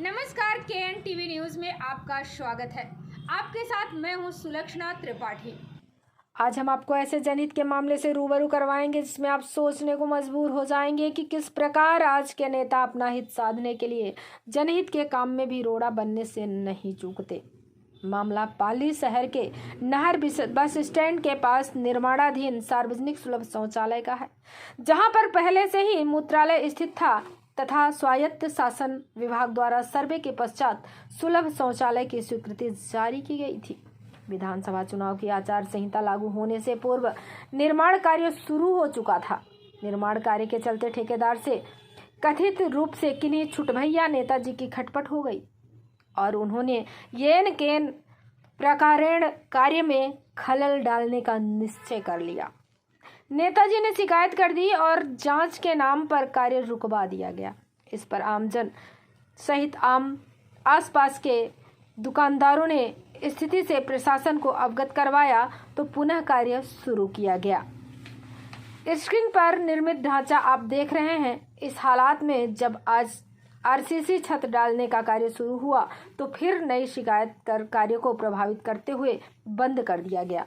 नमस्कार, KN TV news में आपका स्वागत है। आपके साथ मैं हूं सुलक्षणा त्रिपाठी। आज हम आपको ऐसे जनहित के मामले से रूबरू करवाएंगे जिसमें आप सोचने को मजबूर हो जाएंगे कि किस प्रकार आज के नेता अपना हित साधने के लिए जनहित के काम में भी रोड़ा बनने से नहीं चूकते। मामला पाली शहर के नहर बस स्टैंड के पास निर्माणाधीन सार्वजनिक सुलभ शौचालय का है, जहां पर पहले से ही मूत्रालय स्थित था तथा स्वायत्त शासन विभाग द्वारा सर्वे के पश्चात सुलभ शौचालय की स्वीकृति जारी की गई थी। विधानसभा चुनाव की आचार संहिता लागू होने से पूर्व निर्माण कार्य शुरू हो चुका था। निर्माण कार्य के चलते ठेकेदार से कथित रूप से किन्हीं छुटभैया नेताजी की खटपट हो गई और उन्होंने येन केन प्रकारेण कार्य में खलल डालने का निश्चय कर लिया। नेताजी ने शिकायत कर दी और जांच के नाम पर कार्य रुकवा दिया गया। इस पर आमजन सहित आसपास के दुकानदारों ने स्थिति से प्रशासन को अवगत करवाया तो पुनः कार्य शुरू किया गया। स्क्रीन पर निर्मित ढांचा आप देख रहे हैं। इस हालात में जब आज आरसीसी छत डालने का कार्य शुरू हुआ तो फिर नई शिकायत कर कार्य को प्रभावित करते हुए बंद कर दिया गया।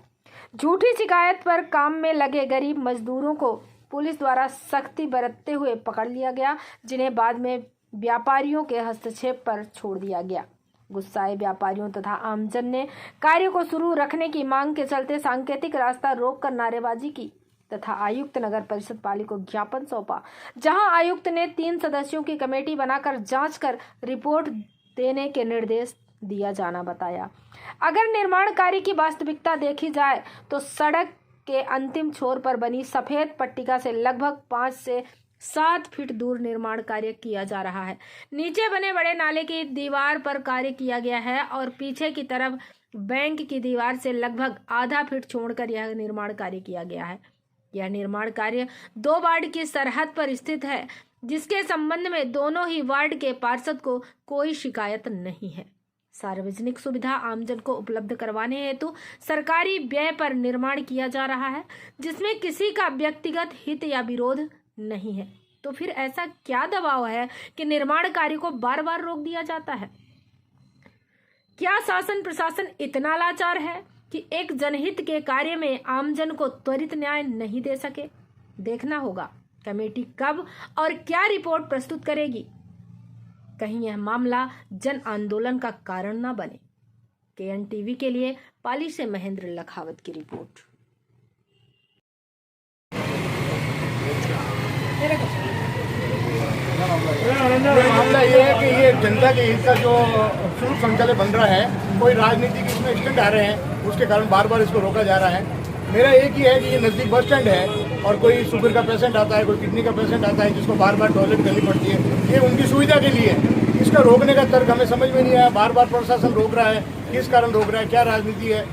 झूठी शिकायत पर काम में लगे गरीब मजदूरों को पुलिस द्वारा सख्ती बरतते हुए पकड़ लिया गया, जिन्हें बाद में व्यापारियों के हस्तक्षेप पर छोड़ दिया गया। गुस्साए व्यापारियों तथा आमजन ने कार्य को शुरू रखने की मांग के चलते सांकेतिक रास्ता रोककर नारेबाजी की तथा आयुक्त नगर परिषद पाली को ज्ञापन सौंपा, जहां आयुक्त ने 3 सदस्यों की कमेटी बनाकर जांच कर रिपोर्ट देने के निर्देश दिया जाना बताया। अगर निर्माण कार्य की वास्तविकता देखी जाए तो सड़क के अंतिम छोर पर बनी सफेद पट्टिका से लगभग 5 से 7 फीट दूर निर्माण कार्य किया जा रहा है। नीचे बने बड़े नाले की दीवार पर कार्य किया गया है और पीछे की तरफ बैंक की दीवार से लगभग आधा फीट छोड़कर यह निर्माण कार्य किया गया है। यह निर्माण कार्य 2 वार्ड की सरहद पर स्थित है, जिसके संबंध में दोनों ही वार्ड के पार्षद को कोई शिकायत नहीं है। सार्वजनिक सुविधा आमजन को उपलब्ध करवाने हेतु सरकारी व्यय पर निर्माण किया जा रहा है, जिसमें किसी का व्यक्तिगत हित या विरोध नहीं है। तो फिर ऐसा क्या दबाव है कि निर्माण कार्य को बार बार रोक दिया जाता है? क्या शासन प्रशासन इतना लाचार है कि एक जनहित के कार्य में आमजन को त्वरित न्याय नहीं दे सके? देखना होगा कमेटी कब और क्या रिपोर्ट प्रस्तुत करेगी। कहीं यह मामला जन आंदोलन का कारण न बने। केएन टीवी के लिए पाली से महेंद्र लखावत की रिपोर्ट। मामला ये है कि ये जनता के हित का जो सुलभ शौचालय बन रहा है, कोई राजनीति की इसमें स्टैंड आ रहे हैं, उसके कारण बार बार इसको रोका जा रहा है। मेरा एक ही है कि ये नज़दीक बस स्टैंड है और कोई शुगर का पेशेंट आता है, कोई किडनी का पेशेंट आता है जिसको बार बार टॉयलेट करनी पड़ती है, ये उनकी सुविधा के लिए। इसका रोकने का तर्क हमें समझ में नहीं आया। बार बार प्रशासन रोक रहा है, किस कारण रोक रहा है, क्या राजनीति है,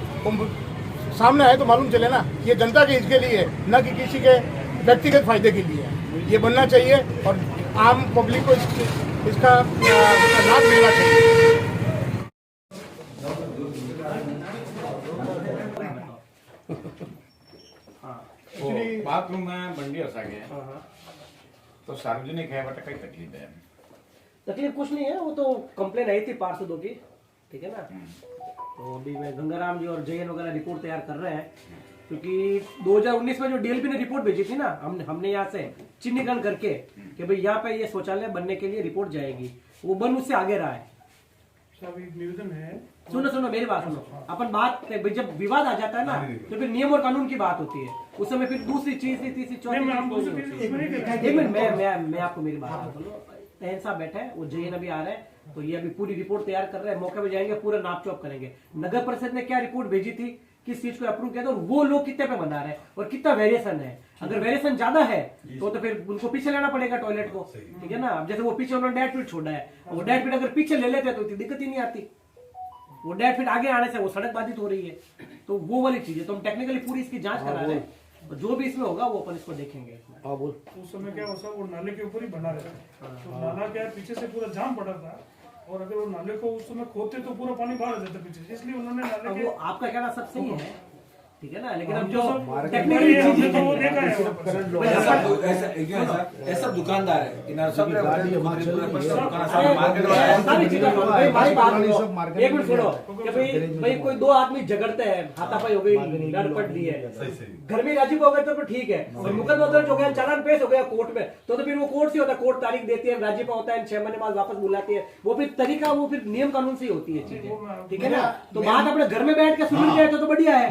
सामने आए तो मालूम चले ना। ये जनता के हित के लिए, न कि किसी के व्यक्तिगत फायदे के लिए ये बनना चाहिए और आम पब्लिक को इसका लाभ मिलना चाहिए। बाथरूम में बंडी हो सके तो सार्वजनिक है, बट कई तकलीफ है। तकलीफ कुछ नहीं है, वो तो कंप्लेन आई थी पार्षदों की, ठीक है ना। तो अभी मैं गंगाराम जी और जयन वगैरह रिपोर्ट तैयार कर रहे हैं, क्योंकि 2019 में जो डीएलपी ने रिपोर्ट भेजी थी ना, हमने यहाँ से चिन्हीकरण करके कि भाई यहाँ पे ये शौचालय बनने के लिए रिपोर्ट जाएगी, वो बन उससे आगे रहा है। निवेदन है, सुनो मेरी बात सुनो। अपन बात जब विवाद आ जाता है ना तो फिर नियम और कानून की बात होती है, उस समय फिर दूसरी चीज तीसरी चौथी मैं आपको मेरी बात सुनो। तहन साहब बैठे हैं, वो जयन अभी आ रहे हैं, तो ये अभी पूरी रिपोर्ट तैयार कर रहे हैं। मौके पे जाएंगे, पूरा नाप चौप करेंगे। नगर परिषद ने क्या रिपोर्ट भेजी थी, किस चीज को अप्रूव किया था और वो लोग कितने पे बना रहे हैं और कितना वेरिएशन है। अगर वेरिएशन ज्यादा है तो फिर उनको पीछे लेना पड़ेगा टॉयलेट को, ठीक है ना। अब जैसे वो पीछे उन्होंने 1.5 फीट छोड़ा है, वो 1.5 फीट अगर पीछे ले लेते तो दिक्कत ही नहीं आती। वो 1.5 फीट आगे आने से वो सड़क बाधित हो रही है, तो वो वाली चीज है। तो हम टेक्निकली पूरी इसकी जांच करा रहे हैं, जो भी इसमें होगा वो अपन इसको देखेंगे। हाँ बोल। उस समय क्या होता, वो नाले के ऊपर ही बना रहता है, तो नाला क्या पीछे से पूरा जाम पड़ा था और अगर वो नाले को उस समय खोदते तो पूरा पानी बाहर आ जाता पीछे, इसलिए उन्होंने नाले वो आपका कहना सब सही है, ठीक है ना, लेकिन अब हम जो तो सब टेक्निकली हमने तो वो देखा है वहाँ पर। ऐसा दुकानदार है किनारे सब एक मिनट सुनो कि भाई कोई दो आदमी झगड़ते हैं, हाथापाई हो गई, लड़पट दी है, घर में राजी हो गए तो फिर ठीक है, और मुकदमा दर्ज हो गया, चालान पेश हो गया कोर्ट में, तो फिर वो कोर्ट से होता है, कोर्ट तारीख देती है, राजीपा होता है, 6 महीने बाद वापस बुलाती है, वो फिर तरीका, वो फिर नियम कानून से ही होती है चीजें, ठीक है ना। तो बात अपने घर में बैठ के सुलझ जाए तो बढ़िया है।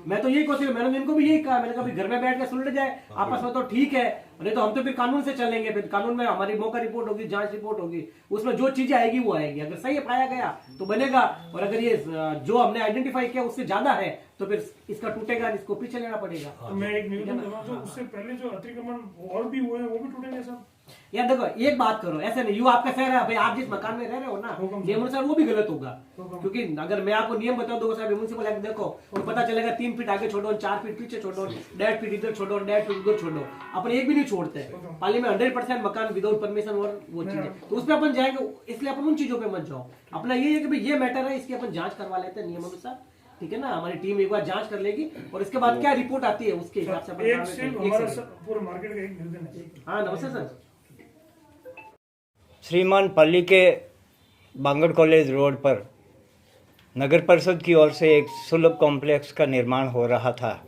मैं तो यही कोशिश, मैंने इनको भी यही कहा, मैंने कहा घर में बैठ के सुलझ जाए आपस में तो ठीक है, नहीं तो हम तो फिर कानून से चलेंगे, फिर कानून में हमारी मौका रिपोर्ट होगी, जांच रिपोर्ट होगी, उसमें जो चीजें आएगी वो आएगी, अगर सही पाया गया तो बनेगा, और अगर ये जो हमने आइडेंटिफाई किया उससे ज्यादा है तो फिर इसका टूटेगा, इसको पीछे लेना पड़ेगा। तो मैं एक निवेदन करूँ, जो उससे पहले जो अतिक्रमण और भी हुए हैं वो भी टूटेंगे सब। यार देखो एक बात करो, ऐसे नहीं, यू आपका शहर है भाई, आप जिस मकान में रह रहे हो ना, नियम अनुसार वो भी गलत होगा, क्योंकि अगर मैं आपको नियम बता दूंगा साहब म्युनिसिपल एक्ट देखो तो पता चलेगा 3 फीट आगे छोड़ो, 4 फीट पीछे छोड़ो, 1.5 फीट इधर छोड़ो, 1.5 फीट उधर छोड़ो, अपन एक भी नहीं छोड़ते। पाली में 100% मकान विदाउट परमिशन और वो चीजें, तो उसमें अपन जाएंगे, इसलिए अपन उन चीजों पे मत जाओ। अपना ये है कि भाई ये मैटर है, इसकी अपन जांच करवा लेते हैं नियम अनुसार, ठीक है ना, हमारी टीम एक बार जांच कर लेगी और इसके बाद क्या रिपोर्ट आती है उसके हिसाब से एक सिर्फ हमारा पूरे मार्केट का एक निवेदन है। हाँ नमस्ते सर। श्रीमान पल्ली के बांगड़ कॉलेज रोड पर नगर परिषद की ओर से एक सुलभ कॉम्प्लेक्स का निर्माण हो रहा था।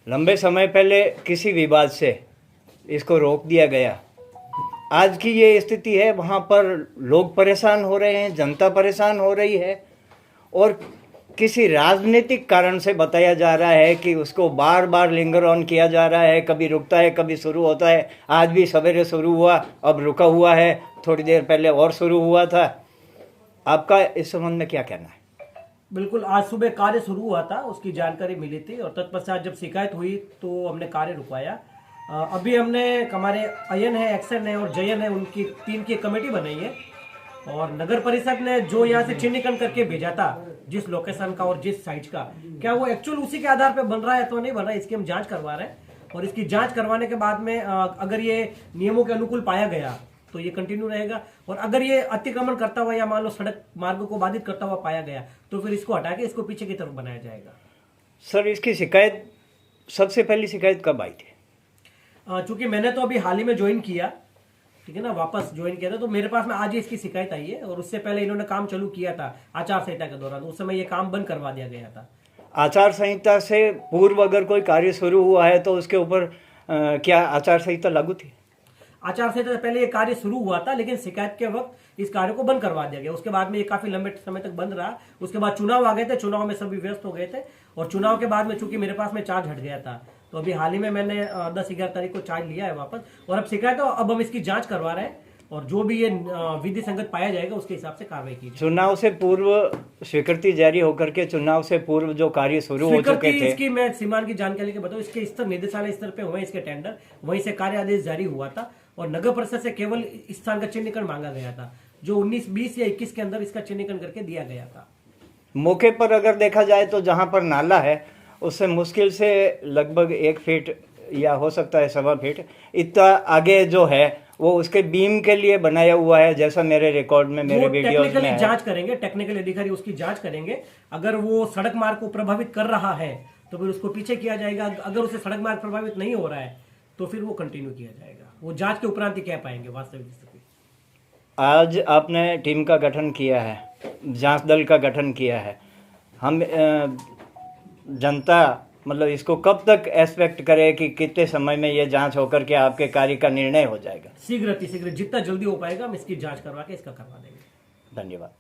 लंबे समय पहले किसी विवाद से इसको रोक दिया गया। आज की ये स्थिति है, वहाँ पर लोग परेशान हो रहे हैं, जनता परेशान हो रही है, और किसी राजनीतिक कारण से बताया जा रहा है कि उसको बार बार लिंगर ऑन किया जा रहा है, कभी रुकता है कभी शुरू होता है। आज भी सवेरे शुरू हुआ, अब रुका हुआ है, थोड़ी देर पहले और शुरू हुआ था। आपका इस संबंध में क्या कहना है? बिल्कुल, आज सुबह कार्य शुरू हुआ था, उसकी जानकारी मिली थी और तत्पश्चात जब शिकायत हुई तो हमने कार्य रुकवाया। अभी हमने हमारे अयन है, एक्सन है और जयन है, उनकी 3 की कमेटी बनाई है, और नगर परिषद ने जो यहाँ से चिन्हीकरण करके भेजा था जिस लोकेशन का और जिस साइट का, क्या वो एक्चुअल उसी के आधार पे बन रहा है तो नहीं बन रहा है, इसकी हम जांच करवा रहे हैं। और इसकी जांच करवाने के बाद में अगर ये नियमों के अनुकूल पाया गया तो ये कंटिन्यू रहेगा, और अगर ये अतिक्रमण करता हुआ या मान लो सड़क मार्ग को बाधित करता हुआ पाया गया तो फिर इसको हटा के इसको पीछे की तरफ बनाया जाएगा। सर, इसकी शिकायत, सबसे पहली शिकायत कब आई थी? चूंकि मैंने तो अभी हाल ही में ज्वाइन किया, ठीक है ना, वापस ज्वाइन किया था, तो मेरे पास में आज ही इसकी शिकायत आई है। और उससे पहले इन्होंने काम चालू किया था आचार संहिता के दौरान, उस समय ये काम बंद करवा दिया गया था। आचार संहिता से पूर्व अगर कोई कार्य शुरू हुआ है तो उसके ऊपर क्या आचार संहिता लागू थी? आचार संहिता से पहले ये कार्य शुरू हुआ था, लेकिन शिकायत के वक्त इस कार्य को बंद करवा दिया गया। उसके बाद में ये काफी लंबे समय तक बंद रहा। उसके बाद चुनाव आ गए थे, चुनाव में सभी व्यस्त हो गए थे, और चुनाव के बाद में चूंकि मेरे पास में चार्ज हट गया था, तो अभी हाल ही में मैंने 10-11 तारीख को चार्ज लिया है वापस, और अब शिकायत है, अब हम इसकी जांच करवा रहे हैं, और जो भी ये विधि संगत पाया जाएगा उसके हिसाब से कार्रवाई की जाएगी। चुनाव से पूर्व स्वीकृति जारी होकर के चुनाव से पूर्व जो कार्य शुरू हो चुके थे, इसकी मैं सीमान की जानकारी के बताऊं, इसके स्तर निदेशालय स्तर पे हुए इसके टेंडर, वहीं से कार्य आदेश जारी हुआ था, और नगर परिषद से केवल इस स्थान का चिन्हीकरण मांगा गया था, जो 19, 20 या 21 के अंदर इसका चिन्हीकरण करके दिया गया था। मौके पर अगर देखा जाए तो जहां पर नाला है उससे मुश्किल से लगभग 1 फीट या हो सकता है 1.25 फीट इतना आगे जो है वो उसके बीम के लिए बनाया हुआ है, जैसा मेरे रिकॉर्ड में, मेरे वीडियोस में है। जांच करेंगे, टेक्निकल अधिकारी उसकी जांच करेंगे। अगर वो सड़क मार्ग को प्रभावित कर रहा है तो फिर उसको पीछे किया जाएगा, अगर उसे सड़क मार्ग प्रभावित नहीं हो रहा है तो फिर वो कंटिन्यू किया जाएगा। वो जांच के उपरांत ही कह पाएंगे वास्तविक स्थिति। आज आपने टीम का गठन किया है, जांच दल का गठन किया है। हम जनता मतलब इसको कब तक एक्सपेक्ट करे कि कितने समय में ये जांच होकर के आपके कार्य का निर्णय हो जाएगा? शीघ्र जितना जल्दी हो पाएगा हम इसकी जांच करवा के इसका करवा देंगे। धन्यवाद।